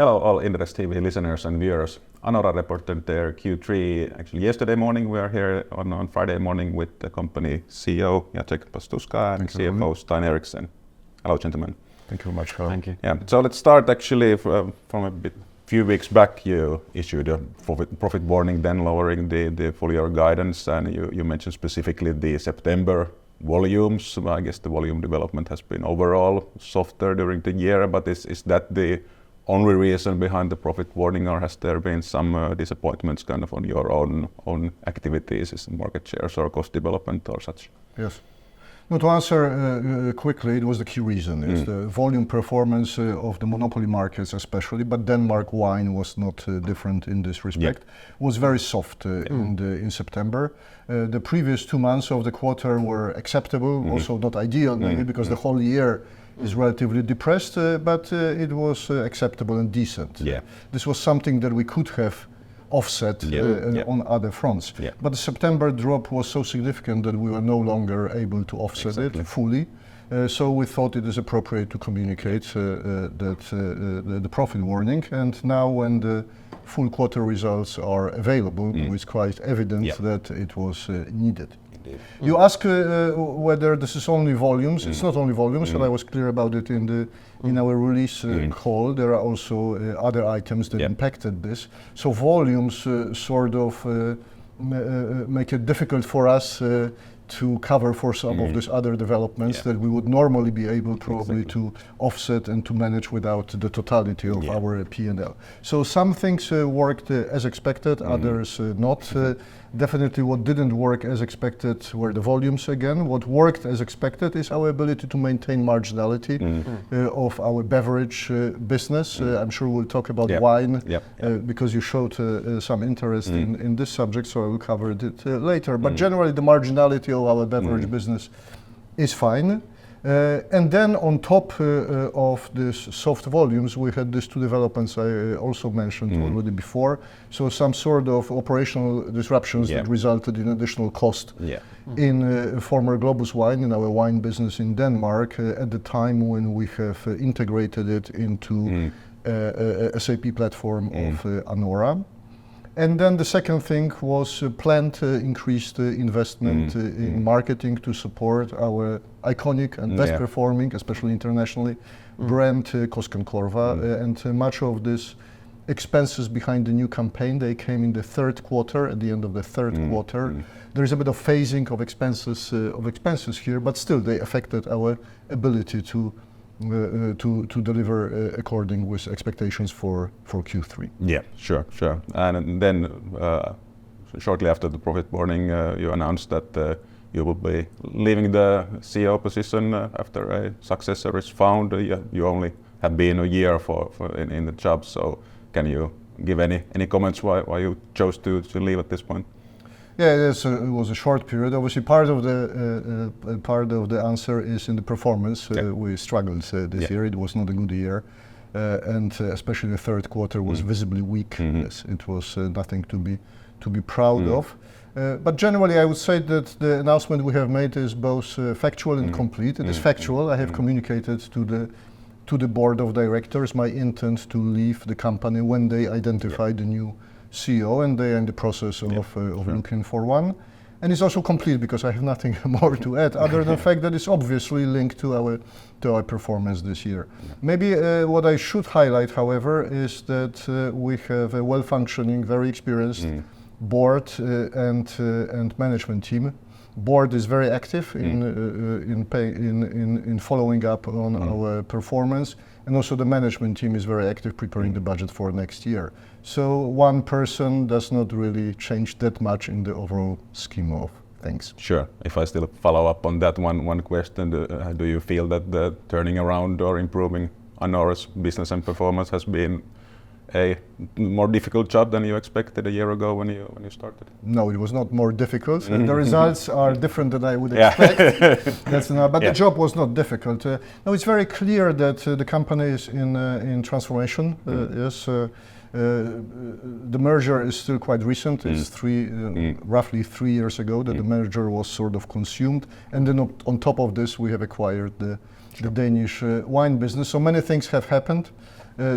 Hello all Inderes TV listeners and viewers. Anora reported their Q3 actually yesterday morning. We are here on Friday morning with the company CEO Jacek Pastuszka and CFO Stein Eriksen. Hello gentlemen. Thank you very much, Carl. Thank you. Yeah, so let's start actually from few weeks back. You issued a profit warning, then lowering the full year guidance, and you mentioned specifically the September volumes. I guess the volume development has been overall softer during the year, but is that the only reason behind the profit warning, or has there been some disappointments kind of on your own activities, is market shares or cost development or such? Yes. No, to answer quickly, it was the key reason. It's the volume performance of the monopoly markets especially, but Denmark wine was not different in this respect, was very soft in September. The previous 2 months of the quarter were acceptable, also not ideal maybe because the whole year is relatively depressed, but it was acceptable and decent. Yeah. This was something that we could have offset on other fronts. Yeah. But the September drop was so significant that we were no longer able to offset it fully. So we thought it is appropriate to communicate the profit warning. And now when the full quarter results are available, it's quite evident that it was needed. You ask whether this is only volumes. It's not only volumes, and I was clear about it in our release call. There are also other items that impacted this. So volumes sort of make it difficult for us to cover for some of these other developments that we would normally be able probably to offset and to manage without the totality of our P&L. So some things worked as expected, others not. Definitely what didn't work as expected were the volumes again. What worked as expected is our ability to maintain marginality of our beverage business. I'm sure we'll talk about wine because you showed some interest in this subject, so I will cover it later. But generally the marginality of our beverage business is fine. And then on top of this soft volumes, we had these two developments I also mentioned already before. So some sort of operational disruptions that resulted in additional cost in former Globus Wine, in our wine business in Denmark, at the time when we have integrated it into a SAP platform of Anora. And then the second thing was planned increased investment in marketing to support our iconic and best performing, especially internationally, brand Koskenkorva. And much of this expenses behind the new campaign, they came in the third quarter, at the end of the third quarter. There is a bit of phasing of expenses here, but still they affected our ability to deliver according with expectations for Q3. Yeah, sure. And then shortly after the profit warning, you announced that you will be leaving the CEO position after a successor is found. You only have been a year in the job, so can you give any comments why you chose to leave at this point? Yeah, it was a short period. Obviously, part of the answer is in the performance. We struggled this year. It was not a good year, and especially the third quarter was visibly weak. Yes, it was nothing to be proud of. But generally, I would say that the announcement we have made is both factual and complete. It is factual. I have communicated to the board of directors my intent to leave the company when they identify the new CEO, and they are in the process of looking for one. And it's also complete because I have nothing more to add other than the fact that it's obviously linked to our performance this year. Maybe what I should highlight, however, is that we have a well-functioning, very experienced board and management team. Board is very active in following up on our performance, and also the management team is very active preparing the budget for next year. So one person does not really change that much in the overall scheme of things. Sure. If I still follow up on that one question, do you feel that the turning around or improving Anora's business and performance has been a more difficult job than you expected a year ago when you started? No, it was not more difficult. The results are different than I would expect. That's enough. But the job was not difficult. No, it's very clear that the company is in transformation. Yes, the merger is still quite recent. It's roughly 3 years ago that the merger was sort of consumed, and then on top of this, we have acquired the Danish wine business. So many things have happened.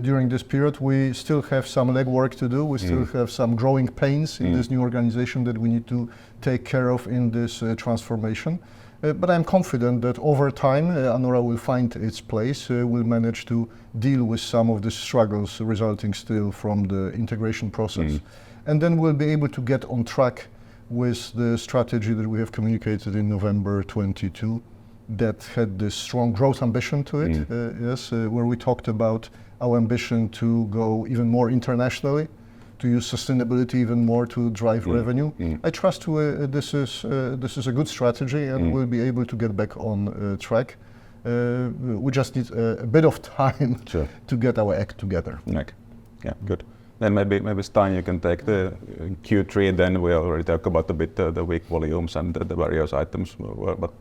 during this period. We still have some legwork to do. We still have some growing pains in this new organization that we need to take care of in this transformation. But I'm confident that over time, Anora will find its place, will manage to deal with some of the struggles resulting still from the integration process. And then we'll be able to get on track with the strategy that we have communicated in November 22 that had this strong growth ambition to it, where we talked about our ambition to go even more internationally, to use sustainability even more to drive revenue. I trust this is a good strategy, and we'll be able to get back on track. We just need a bit of time to get our act together. Yeah, good. Then maybe Stein, you can take the Q3. Then we already talked about a bit the weak volumes and the various items. But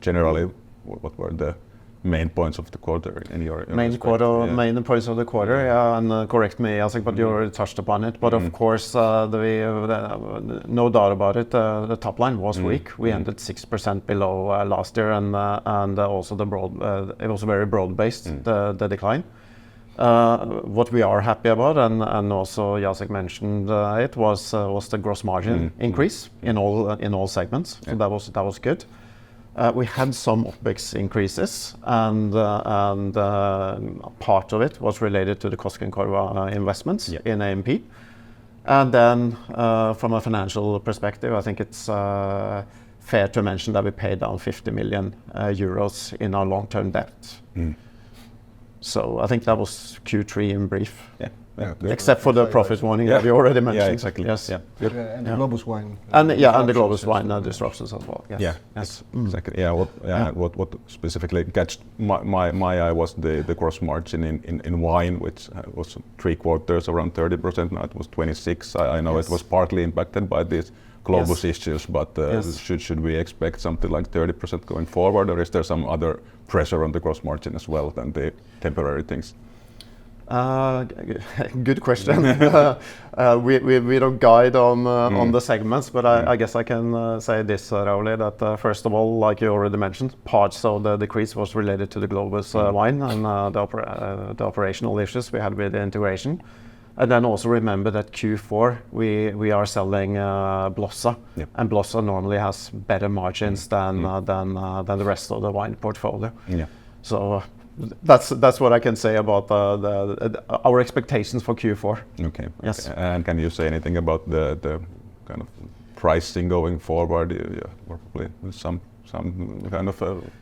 generally, what were the main points of the quarter in your main points of the quarter? Yeah, and correct me, Jacek, but you already touched upon it. But of course, no doubt about it, the top line was weak. We ended 6% below last year, and also it was very broad-based, the decline. What we are happy about, and also Jacek mentioned it, was the gross margin increase in all segments. So that was good. We had some OpEx increases, and part of it was related to the Koskenkorva investments in A&P. And then from a financial perspective, I think it's fair to mention that we paid down 50 million euros in our long-term debt. So I think that was Q3 in brief. Except for the profit warning that we already mentioned. Yeah, exactly. Yes. And the Globus wine. And the Globus wine disruptions as well. Yes. Yes. Exactly. What specifically catched my eye was the gross margin in wine, which was 3/4, around 30%. Now it was 26%. I know it was partly impacted by these Globus issues, but should we expect something like 30% going forward, or is there some other pressure on the gross margin as well than the temporary things? Good question. We don't guide on the segments, but I guess I can say this, Rauli, that first of all, like you already mentioned, parts of the decrease was related to the Globus wine and the operational issues we had with the integration. And then also remember that Q4 we are selling Blossa, and Blossa normally has better margins than the rest of the wine portfolio. So that's what I can say about our expectations for Q4. Okay. Yes. And can you say anything about the kind of pricing going forward? Probably some kind of.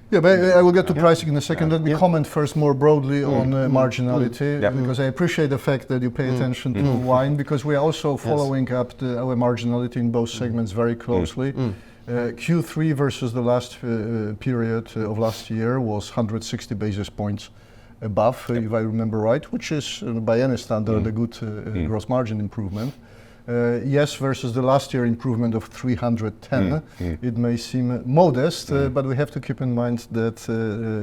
But I will get to pricing in a second. Let me comment first more broadly on marginality, because I appreciate the fact that you pay attention to wine, because we are also following up our marginality in both segments very closely. Q3 versus the last period of last year was 160 basis points above, if I remember right, which is by any standard a good gross margin improvement. Yes, versus the last year improvement of 310, it may seem modest, but we have to keep in mind that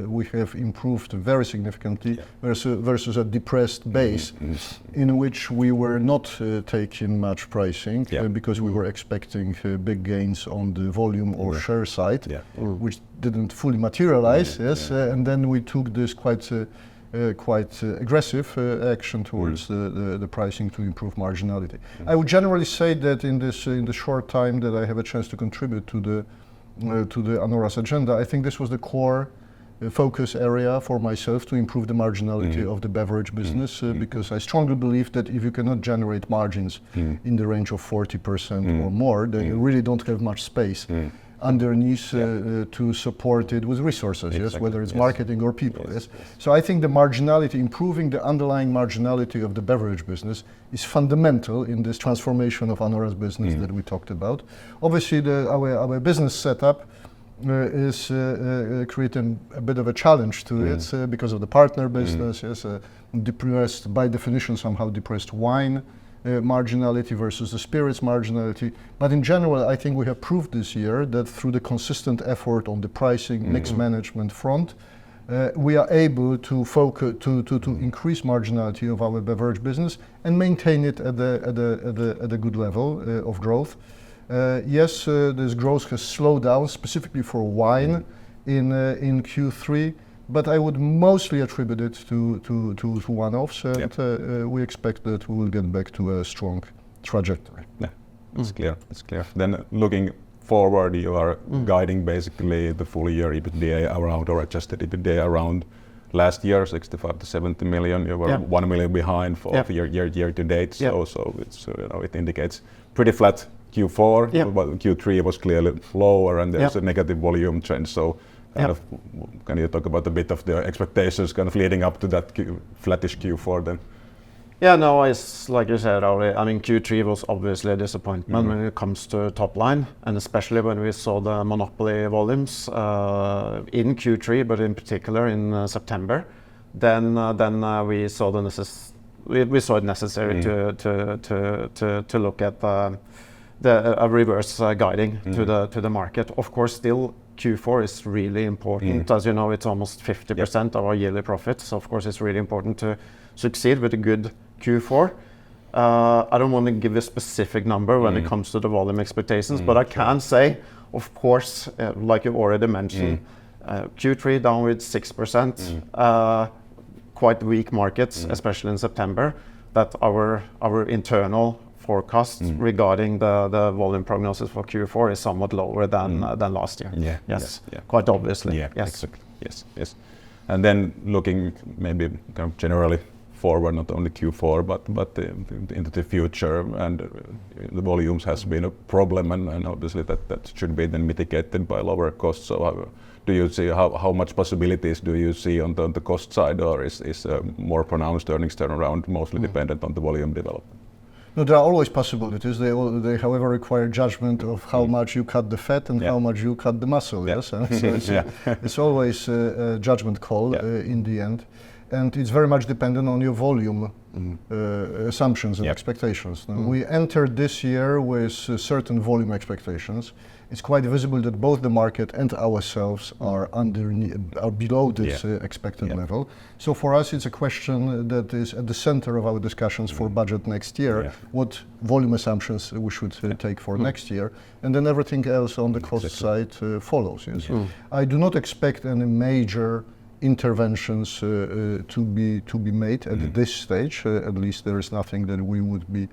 we have improved very significantly versus a depressed base in which we were not taking much pricing because we were expecting big gains on the volume or share side, which didn't fully materialize, and then we took this quite aggressive action towards the pricing to improve marginality. I would generally say that in the short time that I have a chance to contribute to the Anora's agenda, I think this was the core focus area for myself to improve the marginality of the beverage business, because I strongly believe that if you cannot generate margins in the range of 40% or more, then you really don't have much space underneath to support it with resources, whether it's marketing or people. So I think the marginality, improving the underlying marginality of the beverage business is fundamental in this transformation of Anora's business that we talked about. Obviously, our business setup is creating a bit of a challenge to it because of the partner business, depressed, by definition, somehow depressed wine marginality versus the spirits marginality. But in general, I think we have proved this year that through the consistent effort on the pricing mix management front, we are able to focus to increase marginality of our beverage business and maintain it at a good level of growth. Yes, this growth has slowed down specifically for wine in Q3. but I would mostly attribute it to one-offs, and we expect that we will get back to a strong trajectory. Yeah, it's clear. It's clear. Then looking forward, you are guiding basically the full year EBITDA around, or adjusted EBITDA around last year, 65 to 70 million. You were 1 million behind for year to date. So it's it indicates pretty flat Q4. But Q3 was clearly lower, and there's a negative volume trend. So can you talk about a bit of the expectations kind of leading up to that flattish Q4 then? Yeah, no, it's like you said, Rauli. I mean, Q3 was obviously a disappointment when it comes to top line, and especially when we saw the monopoly volumes in Q3, but in particular in September. Then we saw we saw it necessary to look at a reverse guiding to the market. Of course, still Q4 is really important. As you know, it's almost 50% of our yearly profits. So of course, it's really important to succeed with a good Q4. I don't want to give a specific number when it comes to the volume expectations, but I can say, of course, like you already mentioned, Q3 down with 6%, quite weak markets, especially in September, that our internal forecast regarding the volume prognosis for Q4 is somewhat lower than last year. Quite obviously. Exactly. Yes. And then looking maybe kind of generally forward, not only Q4, but into the future, and the volumes has been a problem, and obviously that should be then mitigated by lower costs. So do you see how much possibilities do you see on the cost side, or is more pronounced earnings turnaround mostly dependent on the volume development? No, there are always possibilities. They however require judgment of how much you cut the fat and how much you cut the muscle. Yes, so it's always a judgment call in the end, and it's very much dependent on your volume assumptions and expectations. Now, we entered this year with certain volume expectations. It's quite visible that both the market and ourselves are below this expected level. So for us, it's a question that is at the center of our discussions for budget next year. What volume assumptions we should take for next year, and then everything else on the cost side follows. Yes. I do not expect any major interventions to be made at this stage. At least there is nothing that we would be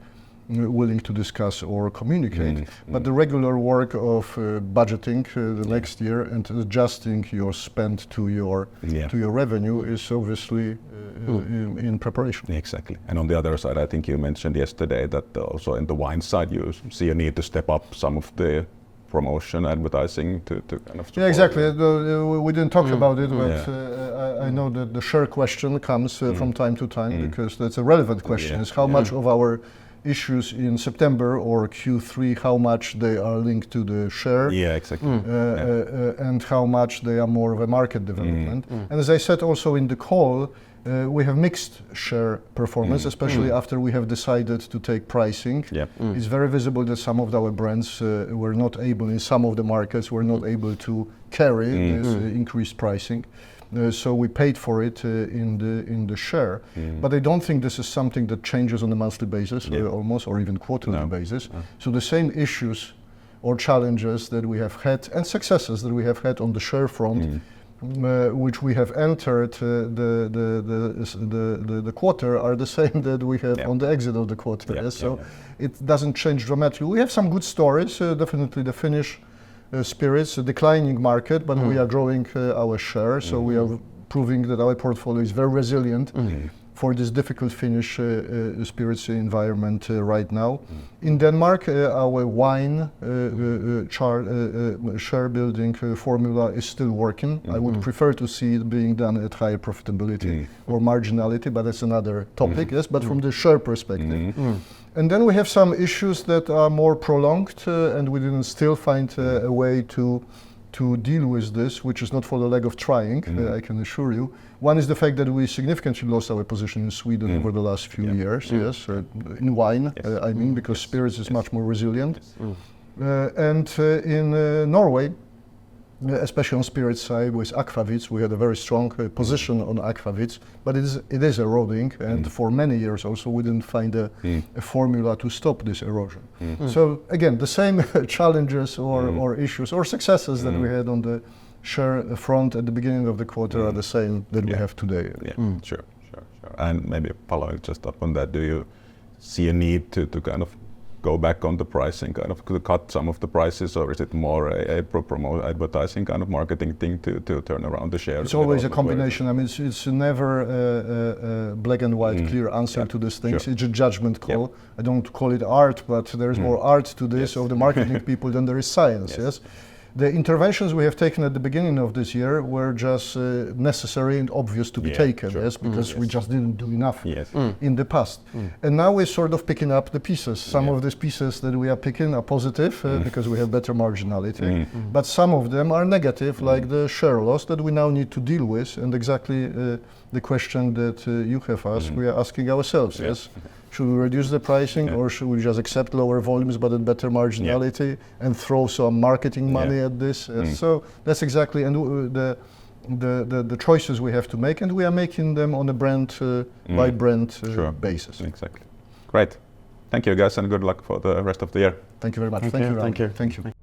willing to discuss or communicate. But the regular work of budgeting the next year and adjusting your spend to your revenue is obviously in preparation. Exactly. And on the other side, I think you mentioned yesterday that also in the wine side you see a need to step up some of the promotion advertising to kind of exactly. We didn't talk about it, but I know that the share question comes from time to time, because that's a relevant question, is how much of our issues in September or Q3, how much they are linked to the share, and how much they are more of a market development. And as I said also in the call, we have mixed share performance, especially after we have decided to take pricing. It's very visible that some of our brands were not able, in some of the markets, were not able to carry this increased pricing. So we paid for it in the share, but I don't think this is something that changes on a monthly basis, almost, or even quarterly basis. So the same issues or challenges that we have had and successes that we have had on the share front, which we have entered the quarter, are the same that we have on the exit of the quarter. So it doesn't change dramatically. We have some good stories, definitely the Finnish spirits, a declining market, but we are growing our share, so we are proving that our portfolio is very resilient for this difficult Finnish spirits environment right now. In Denmark, our wine share building formula is still working. I would prefer to see it being done at higher profitability or marginality, but that's another topic, but from the share perspective. And then we have some issues that are more prolonged, and we didn't still find a way to deal with this, which is not for the lack of trying, I can assure you. One is the fact that we significantly lost our position in Sweden over the last few years, in wine, I mean, because spirits is much more resilient. And in Norway, especially on spirit side with aquavits, we had a very strong position on aquavits, but it is eroding, and for many years also we didn't find a formula to stop this erosion. So again, the same challenges or issues or successes that we had on the share front at the beginning of the quarter are the same that we have today. Yeah, sure. And maybe following just up on that, do you see a need to kind of go back on the pricing, kind of to cut some of the prices, or is it more a promote advertising kind of marketing thing to turn around the share? It's always a combination. I mean, it's never a black and white clear answer to these things. It's a judgment call. I don't call it art, but there's more art to this of the marketing people than there is science. Yes. The interventions we have taken at the beginning of this year were just necessary and obvious to be taken, because we just didn't do enough in the past. And now we're sort of picking up the pieces. Some of these pieces that we are picking are positive because we have better marginality, but some of them are negative, like the share loss that we now need to deal with, and exactly the question that you have asked, we are asking ourselves, yes? Should we reduce the pricing, or should we just accept lower volumes but at better marginality and throw some marketing money at this? So that's exactly the choices we have to make, and we are making them on a brand by brand basis. Exactly. Great. Thank you, guys, and good luck for the rest of the year. Thank you very much. Thank you. Thank you.